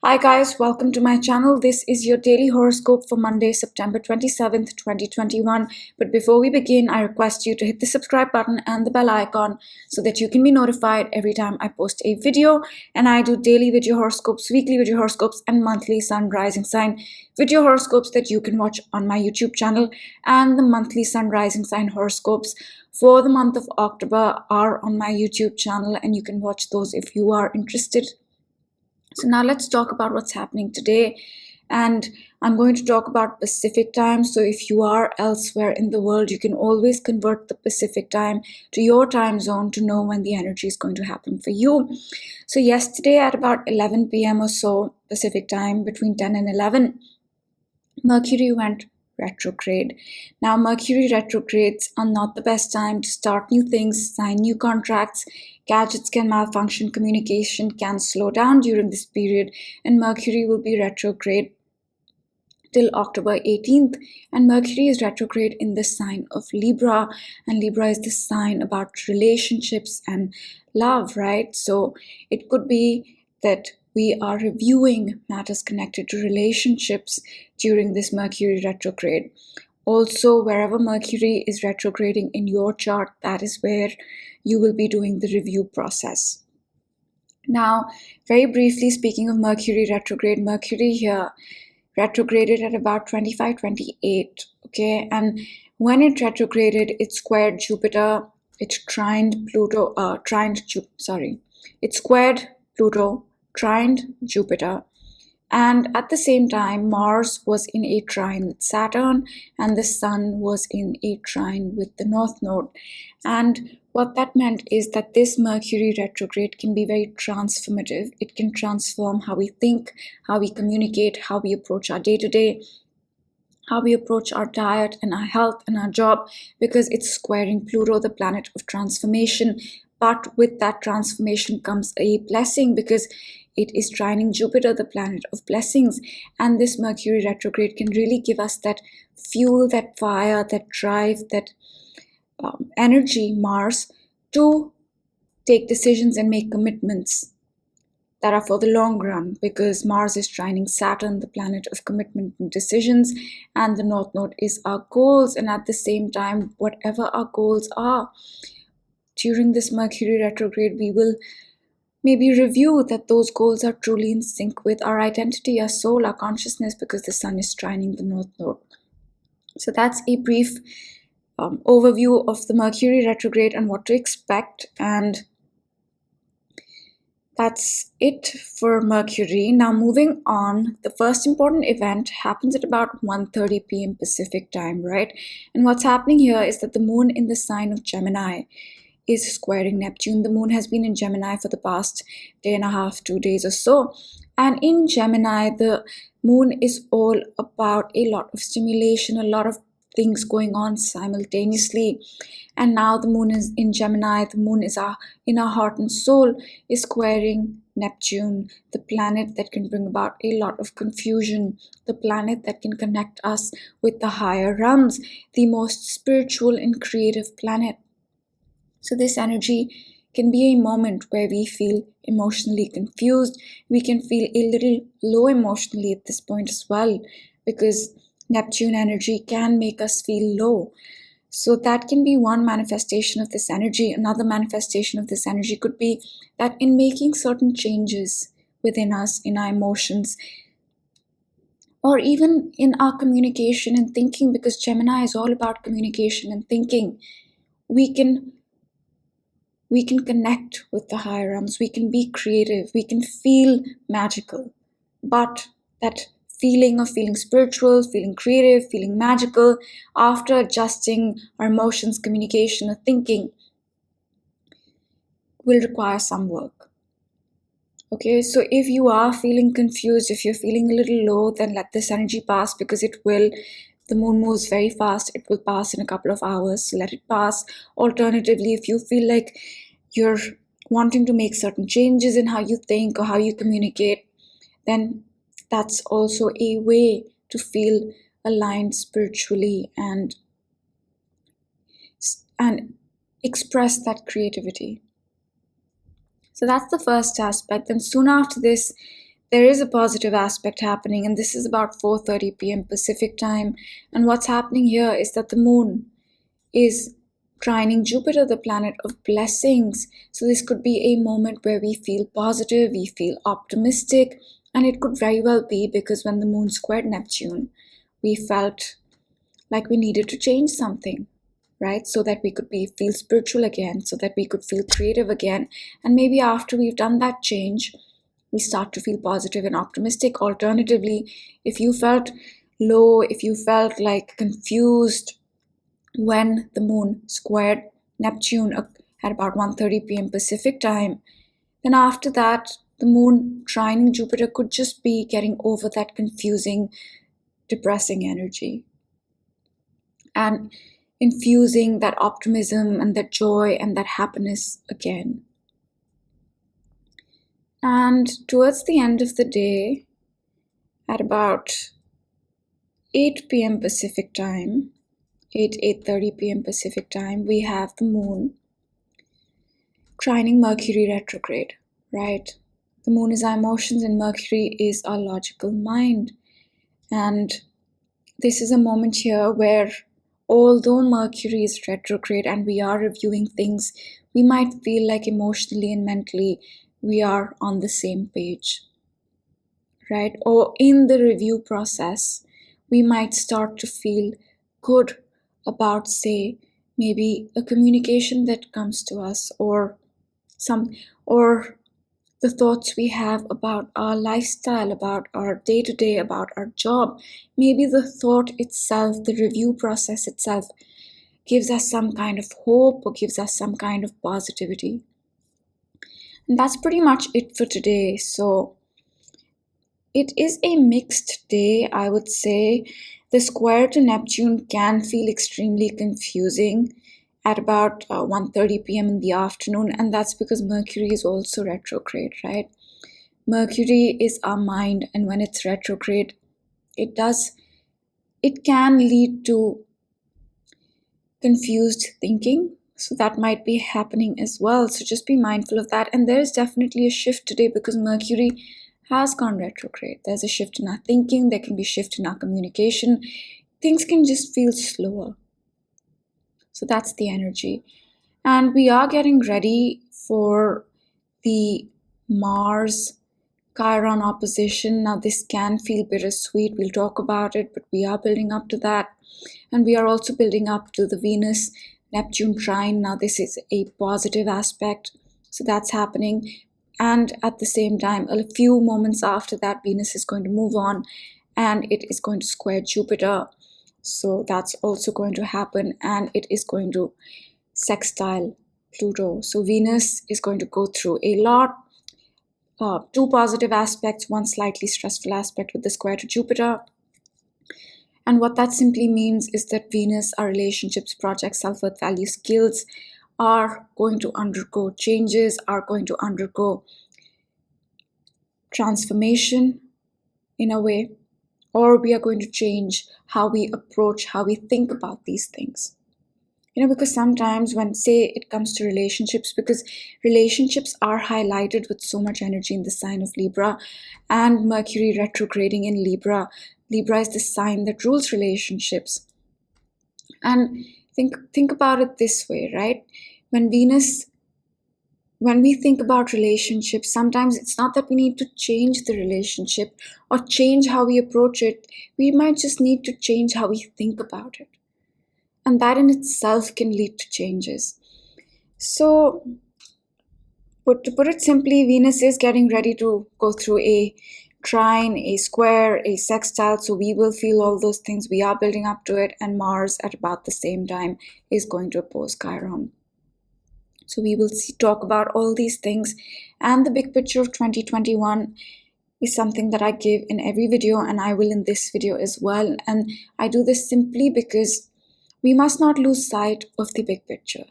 Hi guys, welcome to my channel. This is your daily horoscope for Monday, September 27th, 2021. But before we begin, I request you to hit the subscribe button and the bell icon so that you can be notified every time I post a video. And I do daily video horoscopes, weekly video horoscopes, and monthly sun rising sign video horoscopes that you can watch on my YouTube channel. And the monthly sun rising sign horoscopes for the month of October are on my YouTube channel, and you can watch those if you are interested. So now let's talk about what's happening today. And I'm going to talk about Pacific time. So if you are elsewhere in the world, you can always convert the Pacific time to your time zone to know when the energy is going to happen for you. So yesterday at about 11 p.m. or so Pacific time, between 10 and 11, Mercury went retrograde. Now, Mercury retrogrades are not the best time to start new things, sign new contracts. Gadgets can malfunction, communication can slow down during this period, and Mercury will be retrograde till October 18th. And Mercury is retrograde in the sign of Libra, and Libra is the sign about relationships and love, right? So it could be that we are reviewing matters connected to relationships during this Mercury retrograde. Also, wherever Mercury is retrograding in your chart, that is where you will be doing the review process. Now, very briefly speaking of Mercury retrograde, Mercury here retrograded at about 25-28, okay? And when it retrograded, it squared Jupiter, it trined Pluto, it squared Pluto, trined Jupiter, and at the same time Mars was in a trine with Saturn, and the Sun was in a trine with the North Node. And what that meant is that this Mercury retrograde can be very transformative. It can transform how we think, how we communicate, how we approach our day-to-day, how we approach our diet and our health and our job, because it's squaring Pluto, the planet of transformation. But with that transformation comes a blessing, because it is trining Jupiter, the planet of blessings. And this Mercury retrograde can really give us that fuel, that fire, that drive, that energy, Mars, to take decisions and make commitments that are for the long run, because Mars is trining Saturn, the planet of commitment and decisions, and the North Node is our goals. And at the same time, whatever our goals are, during this Mercury retrograde, we will maybe review that those goals are truly in sync with our identity, our soul, our consciousness, because the Sun is trining the North Node. So that's a brief overview of the Mercury retrograde and what to expect. And that's it for Mercury. Now moving on, the first important event happens at about 1:30 p.m. Pacific time, right? And what's happening here is that the moon in the sign of Gemini is squaring Neptune. The moon has been in Gemini for the past day and a half, 2 days or so. And in Gemini, the moon is all about a lot of stimulation, a lot of things going on simultaneously. And now the moon is in Gemini, the moon is in our heart and soul, is squaring Neptune, the planet that can bring about a lot of confusion, the planet that can connect us with the higher realms, the most spiritual and creative planet. So this energy can be a moment where we feel emotionally confused. We can feel a little low emotionally at this point as well, because Neptune energy can make us feel low. So that can be one manifestation of this energy. Another manifestation of this energy could be that in making certain changes within us, in our emotions, or even in our communication and thinking, because Gemini is all about communication and thinking, we can connect with the higher realms, we can be creative, we can feel magical. But that feeling of feeling spiritual, feeling creative, feeling magical, after adjusting our emotions, communication, or thinking, will require some work. Okay, so if you are feeling confused, if you're feeling a little low, then let this energy pass, because it will. The moon moves very fast. It will pass in a couple of hours, so let it pass. Alternatively, if you feel like you're wanting to make certain changes in how you think or how you communicate, then that's also a way to feel aligned spiritually and express that creativity. So that's the first aspect. And soon after this, there is a positive aspect happening, and this is about 4:30 p.m. Pacific time. And what's happening here is that the moon is trining Jupiter, the planet of blessings. So this could be a moment where we feel positive, we feel optimistic, and it could very well be because when the moon squared Neptune, we felt like we needed to change something, right? So that we could feel spiritual again, so that we could feel creative again. And maybe after we've done that change, we start to feel positive and optimistic. Alternatively, if you felt low, if you felt like confused when the moon squared Neptune at about 1:30 p.m. Pacific time, then after that, the moon trining Jupiter could just be getting over that confusing, depressing energy and infusing that optimism and that joy and that happiness again. And towards the end of the day, at about 8 p.m. Pacific time, 8:30 p.m. Pacific time, we have the moon trining Mercury retrograde, right? The moon is our emotions and Mercury is our logical mind. And this is a moment here where, although Mercury is retrograde and we are reviewing things, we might feel like emotionally and mentally we are on the same page, right? Or in the review process, we might start to feel good about, say, maybe a communication that comes to us, or the thoughts we have about our lifestyle, about our day-to-day, about our job. Maybe the thought itself, the review process itself, gives us some kind of hope or gives us some kind of positivity. And that's pretty much it for today. So it is a mixed day, I would say. The square to Neptune can feel extremely confusing at about 1:30 p.m. in the afternoon, and that's because Mercury is also retrograde, right? Mercury is our mind, and when it's retrograde, it can lead to confused thinking. So that might be happening as well. So just be mindful of that. And there's definitely a shift today because Mercury has gone retrograde. There's a shift in our thinking. There can be a shift in our communication. Things can just feel slower. So that's the energy. And we are getting ready for the Mars Chiron opposition. Now this can feel bittersweet. We'll talk about it, but we are building up to that. And we are also building up to the Venus Neptune trine. Now this is a positive aspect. So that's happening. And at the same time, a few moments after that, Venus is going to move on and it is going to square Jupiter. So that's also going to happen, and it is going to sextile Pluto. So Venus is going to go through a lot. Two positive aspects, one slightly stressful aspect with the square to Jupiter. And what that simply means is that Venus, our relationships, projects, self-worth, value, skills are going to undergo changes, are going to undergo transformation in a way, or we are going to change how we approach, how we think about these things. Because sometimes when, say, it comes to relationships, because relationships are highlighted with so much energy in the sign of Libra, and Mercury retrograding in Libra. Libra is the sign that rules relationships. And think about it this way, right? When we think about relationships, sometimes it's not that we need to change the relationship or change how we approach it. We might just need to change how we think about it. And that in itself can lead to changes. So, to put it simply, Venus is getting ready to go through a trine, a square, a sextile. So we will feel all those things. We are building up to it. And Mars at about the same time is going to oppose Chiron. So we will talk about all these things. And the big picture of 2021 is something that I give in every video, and I will in this video as well. And I do this simply because we must not lose sight of the big picture,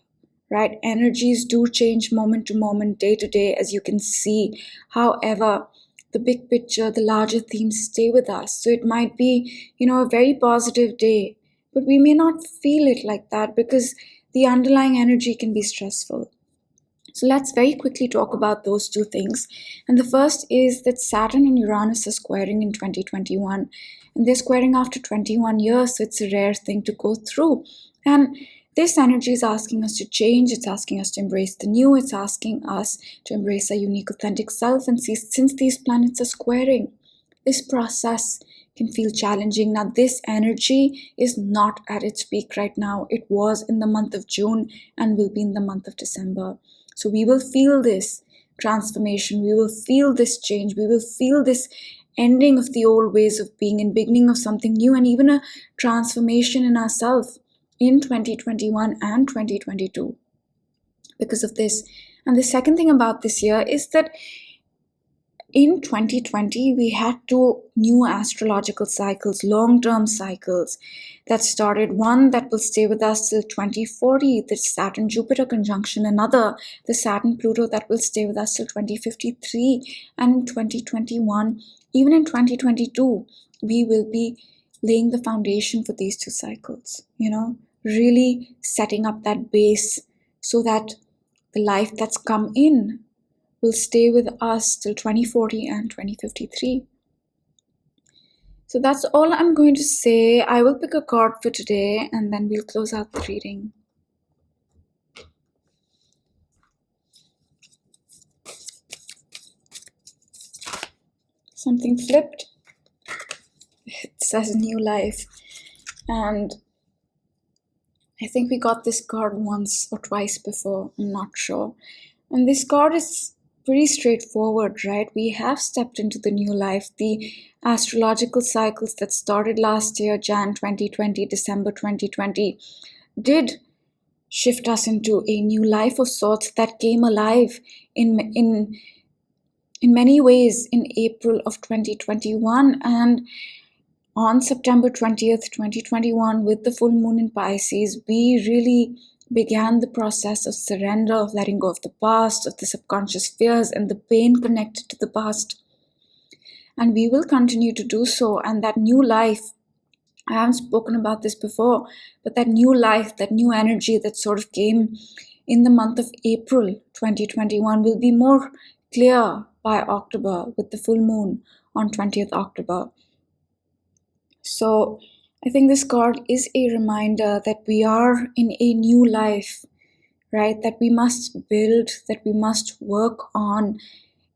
right? Energies do change moment to moment, day to day, as you can see. However, the big picture, the larger themes stay with us. So it might be, a very positive day, but we may not feel it like that because the underlying energy can be stressful. So let's very quickly talk about those two things. And the first is that Saturn and Uranus are squaring in 2021. And they're squaring after 21 years, so it's a rare thing to go through. And this energy is asking us to change, it's asking us to embrace the new, it's asking us to embrace our unique, authentic self. And since these planets are squaring, this process can feel challenging. Now, this energy is not at its peak right now. It was in the month of June and will be in the month of December. So we will feel this transformation, we will feel this change, we will feel this ending of the old ways of being and beginning of something new, and even a transformation in ourselves in 2021 and 2022 because of this. And the second thing about this year is that in 2020, we had two new astrological cycles, long-term cycles that started. One that will stay with us till 2040, the Saturn-Jupiter conjunction. Another, the Saturn-Pluto, that will stay with us till 2053. And in 2021, even in 2022, we will be laying the foundation for these two cycles, really setting up that base so that the life that's come in will stay with us till 2040 and 2053. So that's all I'm going to say. I will pick a card for today and then we'll close out the reading. Something flipped. It says new life. And I think we got this card once or twice before, I'm not sure. And this card is pretty straightforward, right? We have stepped into the new life. The astrological cycles that started last year, Jan 2020, December 2020, did shift us into a new life of sorts that came alive in many ways in April of 2021. And on September 20th, 2021, with the full moon in Pisces, we really began the process of surrender, of letting go of the past, of the subconscious fears and the pain connected to the past. And we will continue to do so. And that new life, I haven't spoken about this before, but that new life, that new energy that sort of came in the month of April 2021 will be more clear by October with the full moon on 20th October. So I think this card is a reminder that we are in a new life, right? That we must build, that we must work on.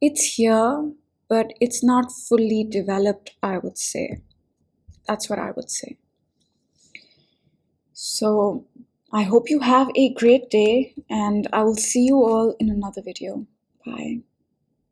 It's here, but it's not fully developed, I would say. That's what I would say. So I hope you have a great day, and I will see you all in another video. Bye.